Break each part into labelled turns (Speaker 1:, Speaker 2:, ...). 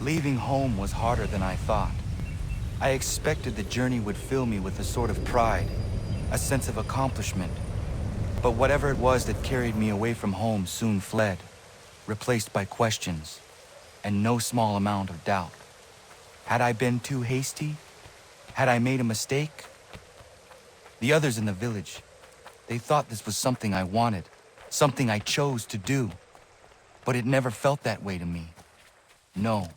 Speaker 1: Leaving home was harder than I thought. I expected the journey would fill me with a sort of pride, a sense of accomplishment. But whatever it was that carried me away from home soon fled, replaced by questions, and no small amount of doubt. Had I been too hasty? Had I made a mistake? The others in the village, they thought this was something I wanted, something I chose to do. But it never felt that way to me. No,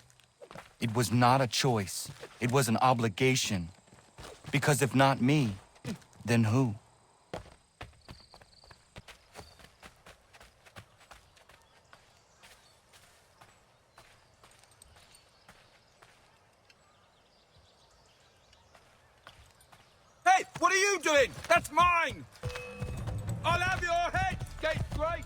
Speaker 1: it was not a choice. It was an obligation. Because if not me, then who?
Speaker 2: Hey, what are you doing? That's mine! I'll have your head, scapegrace!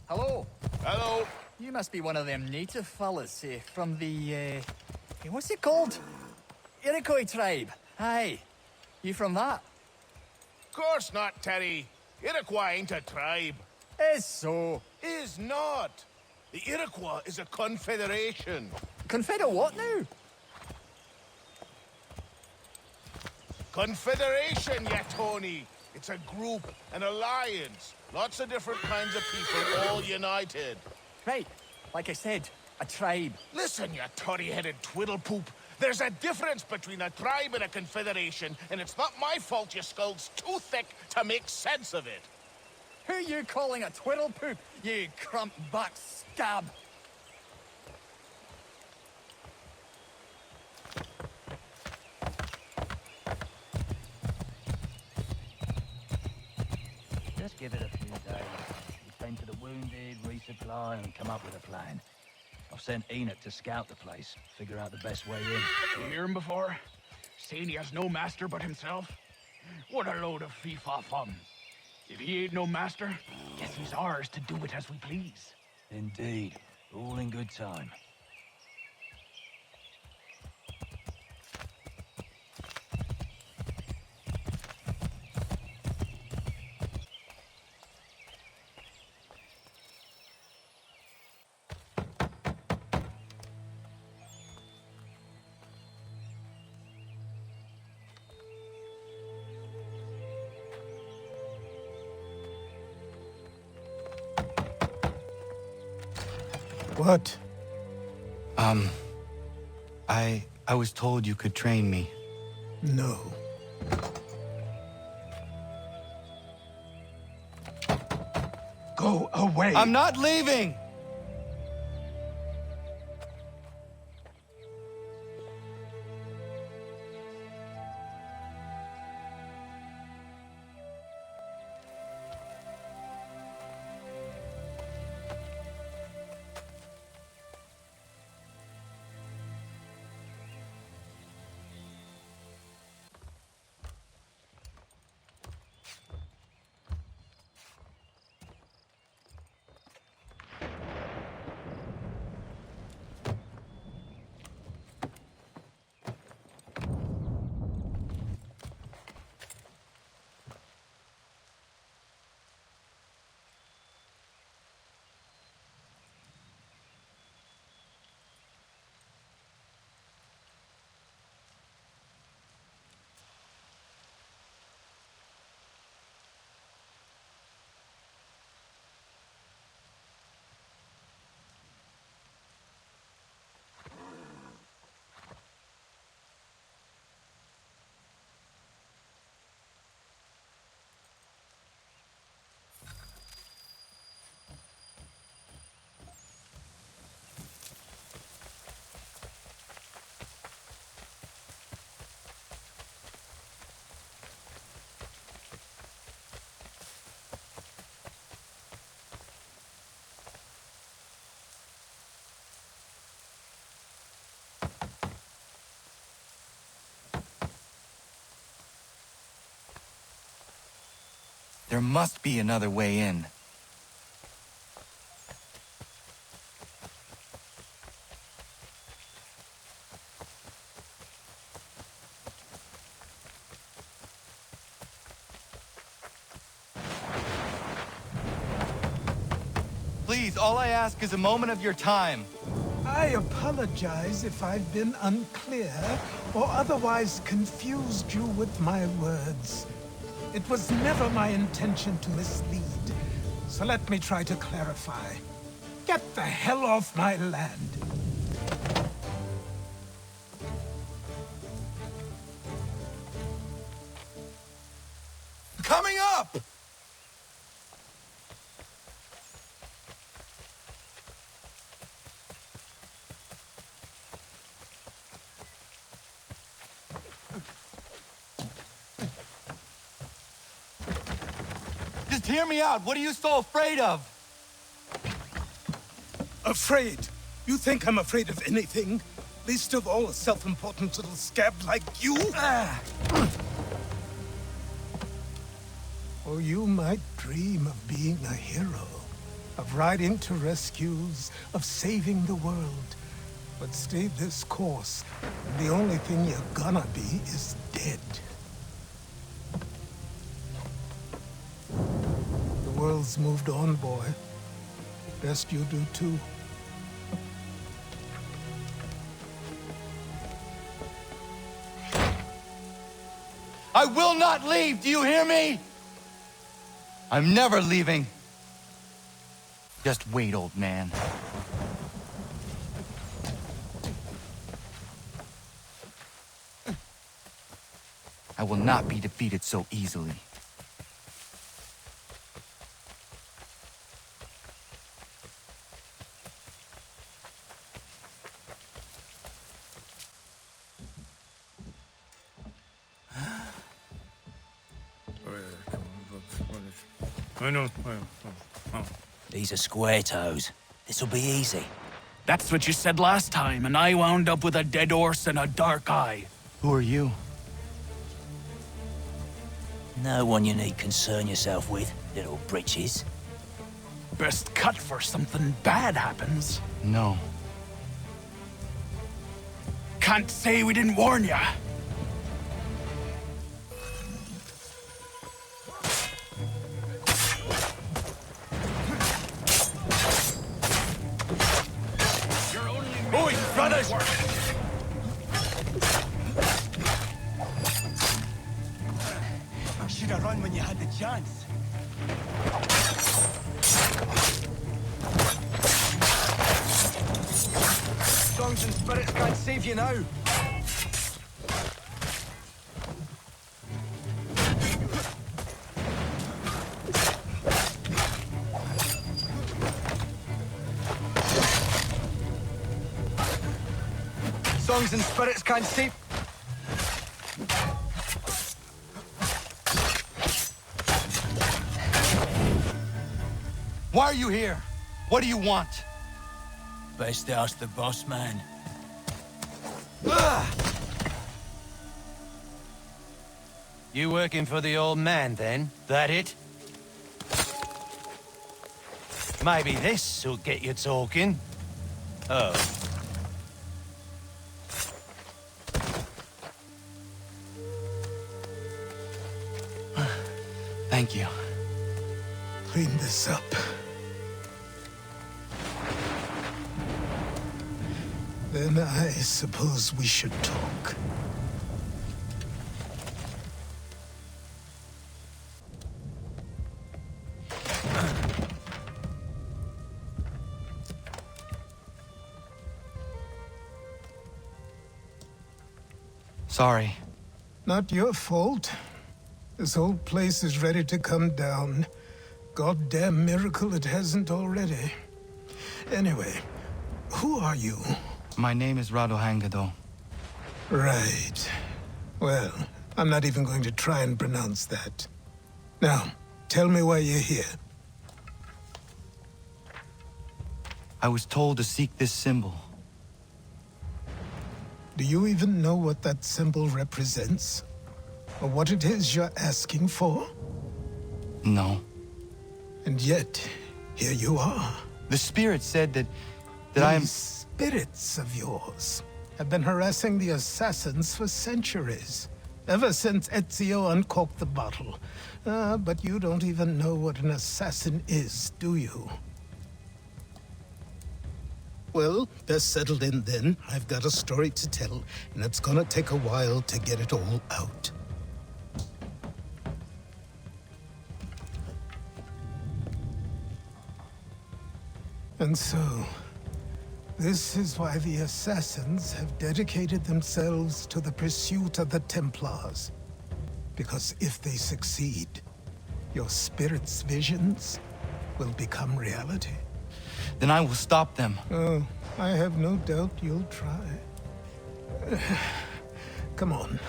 Speaker 3: Hello.
Speaker 2: Hello.
Speaker 3: You must be one of them native fellas, from the, what's it called? Iroquois tribe. Aye. You from that?
Speaker 4: Course not, Terry. Iroquois ain't a tribe.
Speaker 3: Is so.
Speaker 4: Is not. The Iroquois is a confederation.
Speaker 3: Confederate what now?
Speaker 4: Confederation, ya Tony. It's a group, an alliance. Lots of different kinds of people all united.
Speaker 3: Right. Like I said, a tribe.
Speaker 4: Listen, you toddy-headed twiddlepoop. There's a difference between a tribe and a confederation, and it's not my fault your skull's too thick to make sense of it.
Speaker 3: Who you calling a twiddlepoop, you crump-back scab?
Speaker 5: Just give it a few days. We tend to the wounded, resupply, and come up with a plan. I've sent Enoch to scout the place, figure out the best way in.
Speaker 6: You hear him before? Saying he has no master but himself? What a load of fee-fa-fum. If he ain't no master, guess he's ours to do it as we please.
Speaker 5: Indeed. All in good time.
Speaker 1: What? I was told you could train me.
Speaker 7: No. Go away!
Speaker 1: I'm not leaving! There must be another way in. Please, all I ask is a moment of your time.
Speaker 7: I apologize if I've been unclear or otherwise confused you with my words. It was never my intention to mislead, so let me try to clarify. Get the hell off my land.
Speaker 2: Coming up!
Speaker 1: Just hear me out. What are you so afraid of?
Speaker 7: Afraid? You think I'm afraid of anything? Least of all a self-important little scab like you? Or you might dream of being a hero, of riding to rescues, of saving the world. But stay this course, and the only thing you're gonna be is dead. The world's moved on, boy. Best you do too.
Speaker 1: I will not leave, do you hear me? I'm never leaving. Just wait, old man. I will not be defeated so easily.
Speaker 8: These are square toes. This'll be easy.
Speaker 6: That's what you said last time, and I wound up with a dead horse and a dark eye.
Speaker 1: Who are you?
Speaker 8: No one you need concern yourself with, little britches.
Speaker 6: Best cut for something bad happens.
Speaker 1: No.
Speaker 6: Can't say we didn't warn ya.
Speaker 2: Oi, brothers!
Speaker 9: Should have run when you had the chance. Songs and spirits can't save you now. Songs and spirits can't save...
Speaker 1: Why are you here? What do you want?
Speaker 8: Best ask the boss man.
Speaker 5: You working for the old man, then? That it? Maybe this'll get you talking. Oh.
Speaker 1: Thank you.
Speaker 7: Clean this up. Then I suppose we should talk.
Speaker 1: Sorry.
Speaker 7: Not your fault. This whole place is ready to come down. Goddamn miracle it hasn't already. Anyway, who are you?
Speaker 1: My name is Rado Hangado.
Speaker 7: Right. Well, I'm not even going to try and pronounce that. Now, tell me why you're here.
Speaker 1: I was told to seek this symbol.
Speaker 7: Do you even know what that symbol represents? Or what it is you're asking for?
Speaker 1: No.
Speaker 7: And yet, here you are.
Speaker 1: The spirit said that I am...
Speaker 7: These spirits of yours have been harassing the assassins for centuries. Ever since Ezio uncorked the bottle. But you don't even know what an assassin is, do you? Well, they're settled in then. I've got a story to tell, and it's gonna take a while to get it all out. And so, this is why the Assassins have dedicated themselves to the pursuit of the Templars. Because if they succeed, your spirit's visions will become reality.
Speaker 1: Then I will stop them.
Speaker 7: Oh, I have no doubt you'll try. Come on.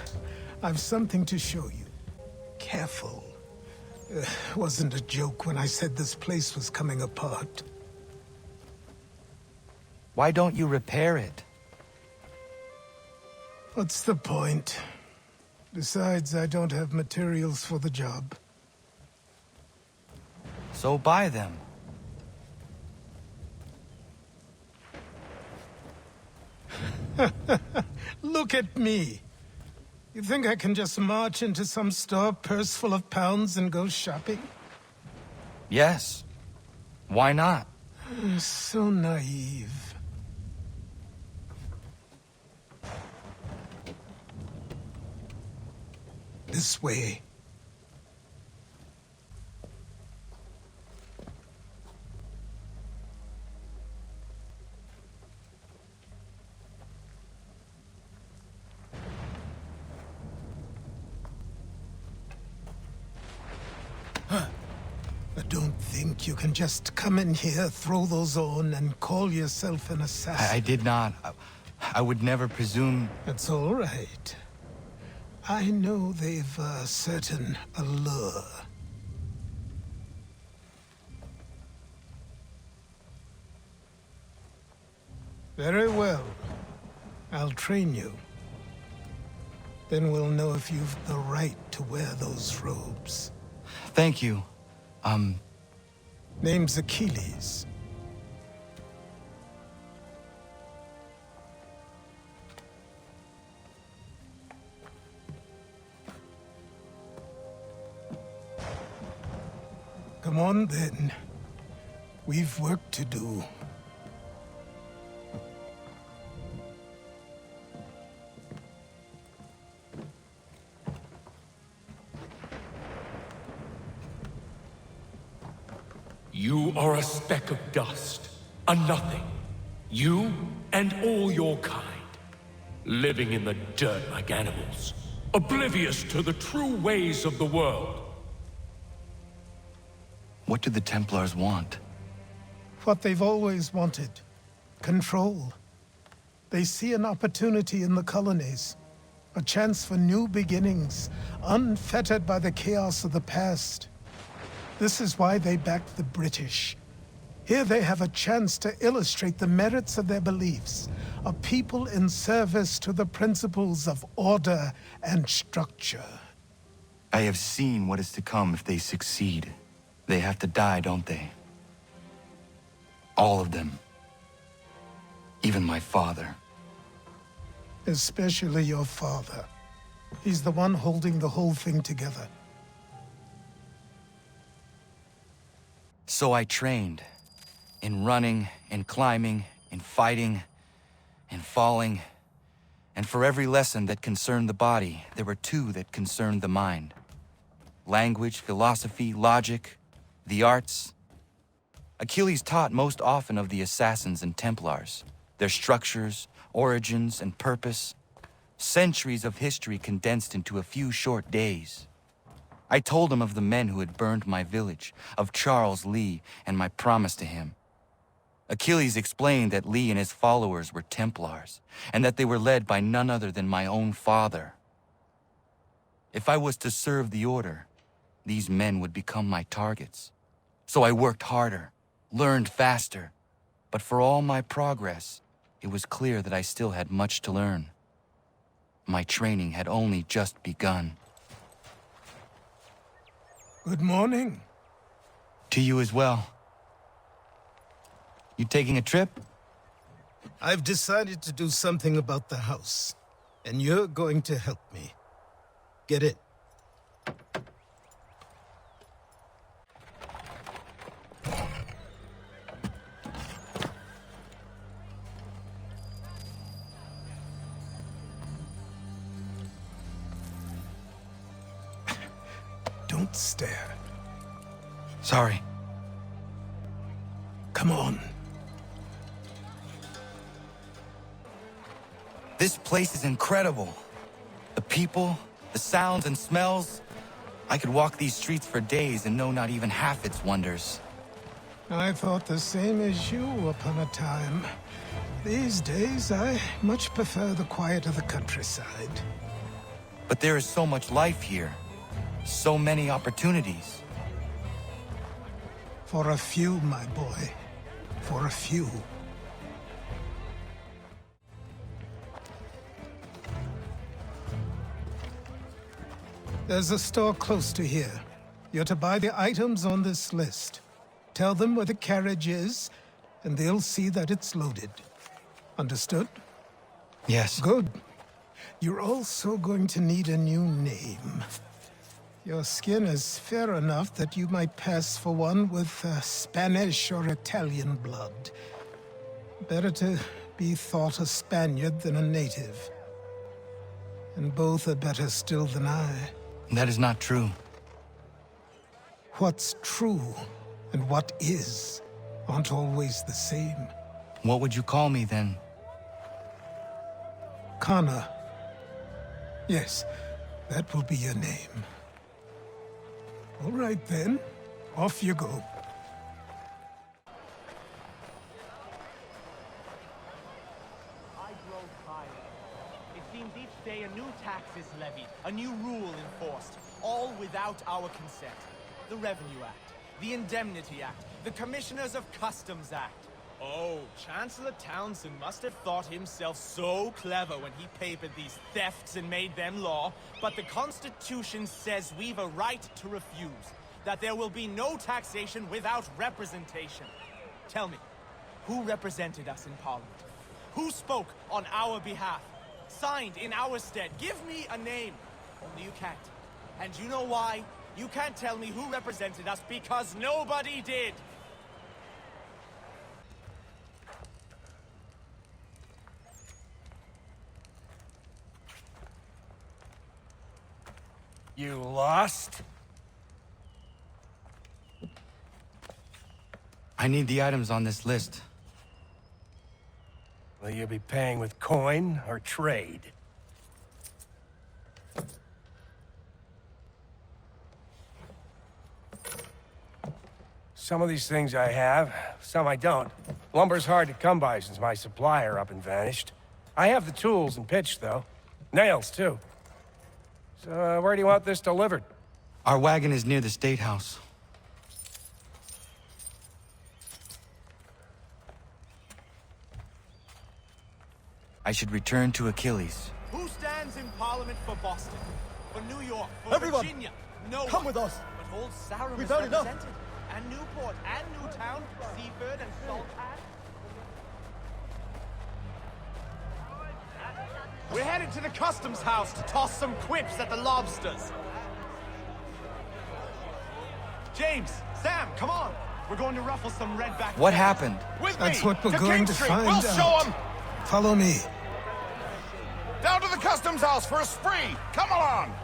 Speaker 7: I've something to show you. Careful. Wasn't a joke when I said this place was coming apart.
Speaker 1: Why don't you repair it?
Speaker 7: What's the point? Besides, I don't have materials for the job.
Speaker 1: So buy them.
Speaker 7: Look at me. You think I can just march into some store, purse full of pounds, and go shopping?
Speaker 1: Yes. Why not?
Speaker 7: So naive. This way. I don't think you can just come in here, throw those on, and call yourself an assassin.
Speaker 1: I did not. I would never presume...
Speaker 7: That's all right. I know they've a certain allure. Very well. I'll train you. Then we'll know if you've the right to wear those robes.
Speaker 1: Thank you.
Speaker 7: Name's Achilles. Come on, then. We've work to do.
Speaker 10: You are a speck of dust, a nothing. You and all your kind, living in the dirt like animals, oblivious to the true ways of the world.
Speaker 1: What do the Templars want?
Speaker 7: What they've always wanted. Control. They see an opportunity in the colonies. A chance for new beginnings, unfettered by the chaos of the past. This is why they backed the British. Here they have a chance to illustrate the merits of their beliefs. A people in service to the principles of order and structure.
Speaker 1: I have seen what is to come if they succeed. They have to die, don't they? All of them. Even my father.
Speaker 7: Especially your father. He's the one holding the whole thing together.
Speaker 1: So I trained. In running, in climbing, in fighting, in falling. And for every lesson that concerned the body, there were two that concerned the mind. Language, philosophy, logic, the arts. Achilles taught most often of the Assassins and Templars, their structures, origins, and purpose. Centuries of history condensed into a few short days. I told him of the men who had burned my village, of Charles Lee and my promise to him. Achilles explained that Lee and his followers were Templars, and that they were led by none other than my own father. If I was to serve the order, these men would become my targets. So I worked harder, learned faster, but for all my progress, it was clear that I still had much to learn. My training had only just begun.
Speaker 7: Good morning.
Speaker 1: To you as well. You taking a trip?
Speaker 7: I've decided to do something about the house, and you're going to help me. Get it? stare.
Speaker 1: Sorry.
Speaker 7: Come on.
Speaker 1: This place is incredible. The people, the sounds and smells. I could walk these streets for days and know not even half its wonders.
Speaker 7: I thought the same as you upon a time. These days, I much prefer the quiet of the countryside.
Speaker 1: But there is so much life here. So many opportunities.
Speaker 7: For a few, my boy. For a few. There's a store close to here. You're to buy the items on this list. Tell them where the carriage is, and they'll see that it's loaded. Understood?
Speaker 1: Yes.
Speaker 7: Good. You're also going to need a new name. Your skin is fair enough that you might pass for one with Spanish or Italian blood. Better to be thought a Spaniard than a native. And both are better still than I.
Speaker 1: That is not true.
Speaker 7: What's true and what is aren't always the same.
Speaker 1: What would you call me then?
Speaker 7: Kana. Yes, that will be your name. All right then, off you go.
Speaker 11: I grow tired. It seems each day a new tax is levied, a new rule enforced, all without our consent. The Revenue Act, the Indemnity Act, the Commissioners of Customs Act. Oh, Chancellor Townsend must have thought himself so clever when he papered these thefts and made them law, but the Constitution says we've a right to refuse, that there will be no taxation without representation. Tell me, who represented us in Parliament? Who spoke on our behalf? Signed in our stead? Give me a name. Only you can't. And you know why? You can't tell me who represented us because nobody did.
Speaker 9: You lost?
Speaker 1: I need the items on this list.
Speaker 9: Will you be paying with coin or trade? Some of these things I have, some I don't. Lumber's hard to come by since my supplier up and vanished. I have the tools and pitch, though. Nails, too. So, where do you want this delivered?
Speaker 1: Our wagon is near the State House. I should return to Achilles.
Speaker 11: Who stands in Parliament for Boston? For New York? For
Speaker 9: Everyone,
Speaker 11: Virginia? No
Speaker 9: come
Speaker 11: one.
Speaker 9: with us.
Speaker 11: But Old Sarum
Speaker 9: We've
Speaker 11: is
Speaker 9: had enough.
Speaker 11: represented. And Newport, and Newtown, Seaford, and Saltpad. We're headed to the customs house to toss some quips at the lobsters. James, Sam, come on. We're going to ruffle some redback.
Speaker 1: What happened?
Speaker 11: With
Speaker 7: That's
Speaker 11: me,
Speaker 7: what we're
Speaker 11: to
Speaker 7: going
Speaker 11: King
Speaker 7: to
Speaker 11: Street.
Speaker 7: find
Speaker 11: We'll
Speaker 7: out.
Speaker 11: show 'em.
Speaker 7: Follow me.
Speaker 4: Down to the customs house for a spree! Come along!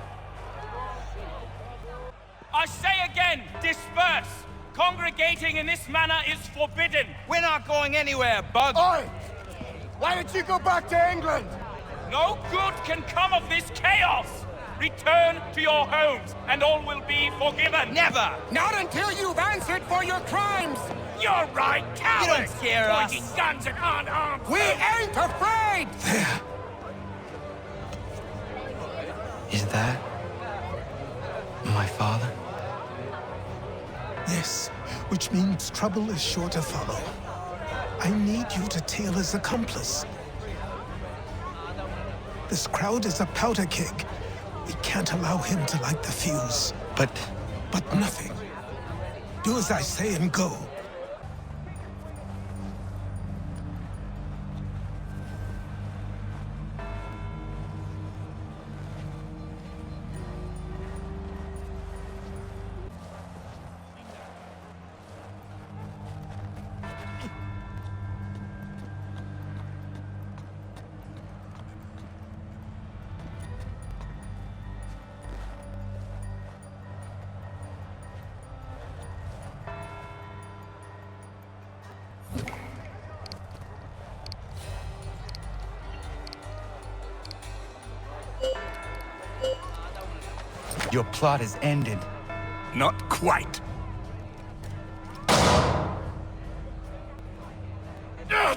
Speaker 12: I say again, disperse! Congregating in this manner is forbidden!
Speaker 13: We're not going anywhere, Bug!
Speaker 9: Oi! Why did you go back to England?
Speaker 12: No good can come of this chaos! Return to your homes, and all will be forgiven!
Speaker 13: Never!
Speaker 9: Not until you've answered for your crimes!
Speaker 12: You're right, cowards!
Speaker 13: You don't scare us.
Speaker 12: Pointing guns at unarmed
Speaker 9: We ain't afraid!
Speaker 7: There.
Speaker 1: Is that my father?
Speaker 7: Yes, which means trouble is sure to follow. I need you to tail his accomplice. This crowd is a powder keg. We can't allow him to light the fuse.
Speaker 1: But
Speaker 7: nothing. Do as I say and go.
Speaker 1: Your plot is ended.
Speaker 10: Not quite.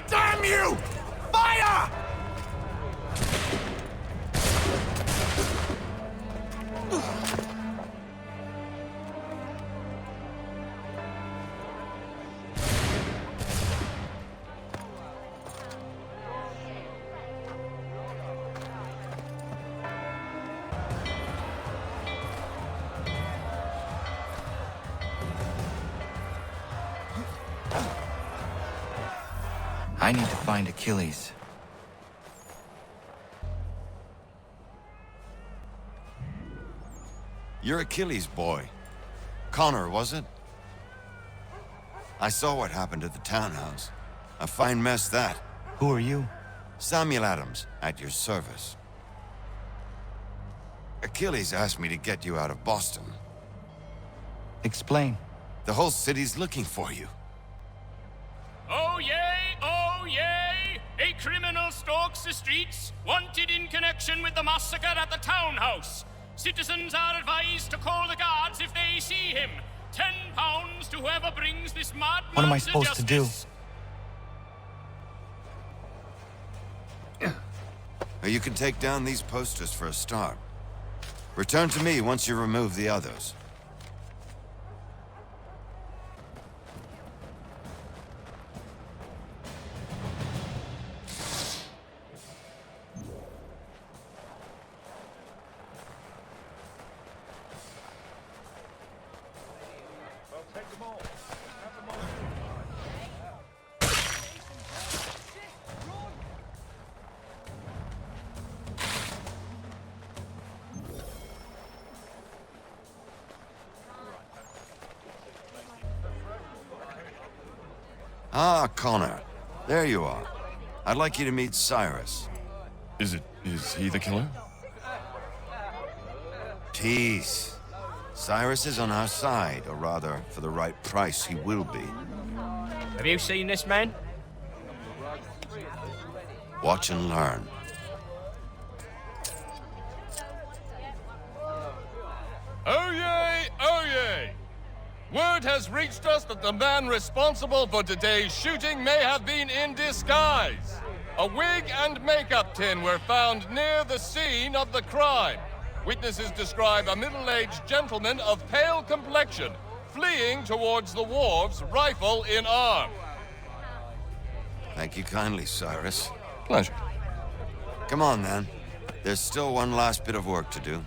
Speaker 2: Damn you! Fire!
Speaker 1: I need to find Achilles.
Speaker 14: You're Achilles' boy. Connor, was it? I saw what happened at the townhouse. A fine mess, that.
Speaker 1: Who are you?
Speaker 14: Samuel Adams, at your service. Achilles asked me to get you out of Boston.
Speaker 1: Explain.
Speaker 14: The whole city's looking for you.
Speaker 12: Oh yay, oh yay! A criminal stalks the streets, wanted in connection with the massacre at the townhouse. Citizens are advised to call the guards if they see him. £10 to whoever brings this madman.
Speaker 1: What am I supposed to do?
Speaker 14: You can take down these posters for a start. Return to me once you remove the others. Ah, Connor. There you are. I'd like you to meet Cyrus.
Speaker 10: Is he the killer?
Speaker 14: Peace. Cyrus is on our side, or rather, for the right price, he will be.
Speaker 13: Have you seen this man?
Speaker 14: Watch and learn.
Speaker 15: Oh yay, oh yay! Word has reached us that the man responsible for today's shooting may have been in disguise. A wig and makeup tin were found near the scene of the crime. Witnesses describe a middle-aged gentleman of pale complexion fleeing towards the wharves, rifle in arm.
Speaker 14: Thank you kindly, Cyrus.
Speaker 15: Pleasure.
Speaker 14: Come on, then. There's still one last bit of work to do.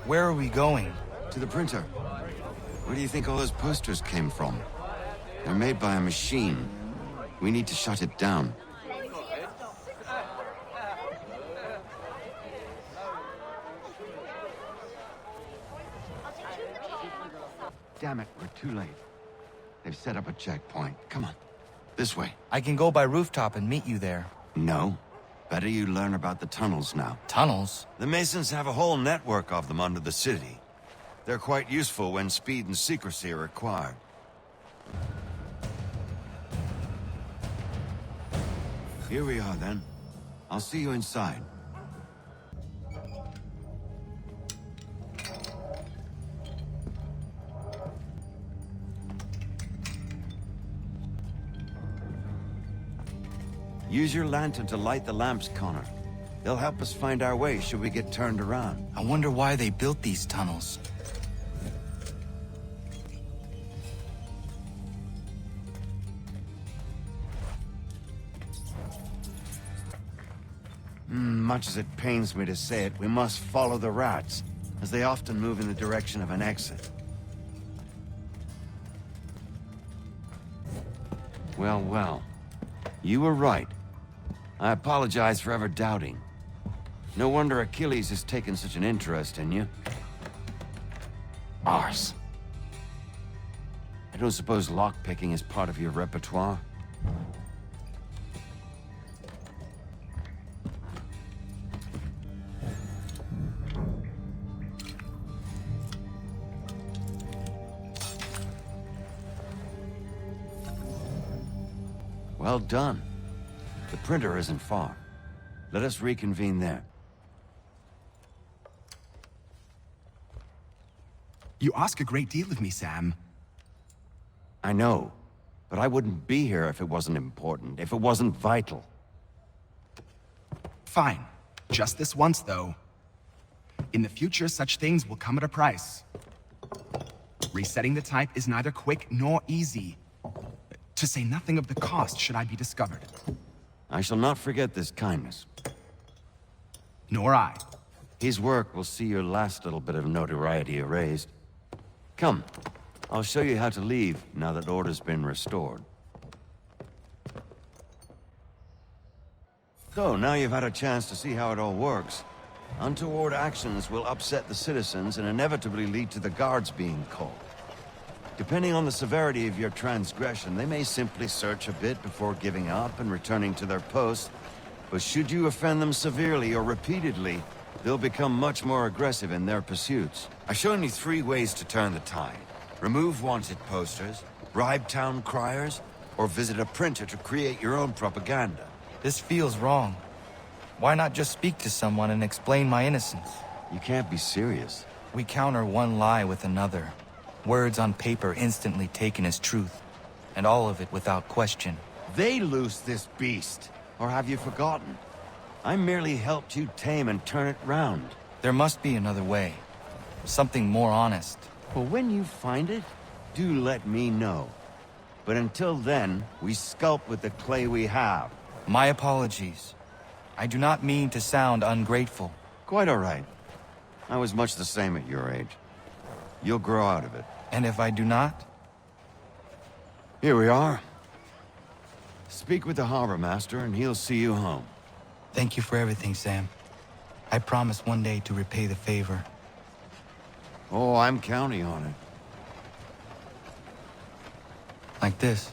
Speaker 1: Where are we going?
Speaker 14: To the printer. Where do you think all those posters came from? They're made by a machine. We need to shut it down. Damn it, we're too late. They've set up a checkpoint. Come on. This way.
Speaker 1: I can go by rooftop and meet you there.
Speaker 14: No. Better you learn about the tunnels now.
Speaker 1: Tunnels?
Speaker 14: The Masons have a whole network of them under the city. They're quite useful when speed and secrecy are required. Here we are, then. I'll see you inside. Use your lantern to light the lamps, Connor. They'll help us find our way should we get turned around.
Speaker 1: I wonder why they built these tunnels.
Speaker 14: Much as it pains me to say it, we must follow the rats, as they often move in the direction of an exit. Well, well. You were right. I apologize for ever doubting. No wonder Achilles has taken such an interest in you. Arse. I don't suppose lockpicking is part of your repertoire? Well done. The printer isn't far. Let us reconvene there.
Speaker 16: You ask a great deal of me, Sam.
Speaker 14: I know, but I wouldn't be here if it wasn't important, if it wasn't vital.
Speaker 16: Fine. Just this once, though. In the future, such things will come at a price. Resetting the type is neither quick nor easy. To say nothing of the cost should I be discovered.
Speaker 14: I shall not forget this kindness.
Speaker 16: Nor I.
Speaker 14: His work will see your last little bit of notoriety erased. Come, I'll show you how to leave now that order's been restored. So, now you've had a chance to see how it all works. Untoward actions will upset the citizens and inevitably lead to the guards being called. Depending on the severity of your transgression, they may simply search a bit before giving up and returning to their posts. But should you offend them severely or repeatedly, they'll become much more aggressive in their pursuits. I've shown you 3 ways to turn the tide. Remove wanted posters, bribe town criers, or visit a printer to create your own propaganda.
Speaker 1: This feels wrong. Why not just speak to someone and explain my innocence?
Speaker 14: You can't be serious.
Speaker 1: We counter one lie with another. Words on paper instantly taken as truth. And all of it without question.
Speaker 14: They loose this beast. Or have you forgotten? I merely helped you tame and turn it round.
Speaker 1: There must be another way. Something more honest.
Speaker 14: Well, when you find it, do let me know. But until then, we sculpt with the clay we have.
Speaker 1: My apologies. I do not mean to sound ungrateful.
Speaker 14: Quite all right. I was much the same at your age. You'll grow out of it.
Speaker 1: And if I do not?
Speaker 14: Here we are. Speak with the harbor master and he'll see you home.
Speaker 1: Thank you for everything, Sam. I promise one day to repay the favor.
Speaker 14: Oh, I'm counting on it.
Speaker 1: Like this.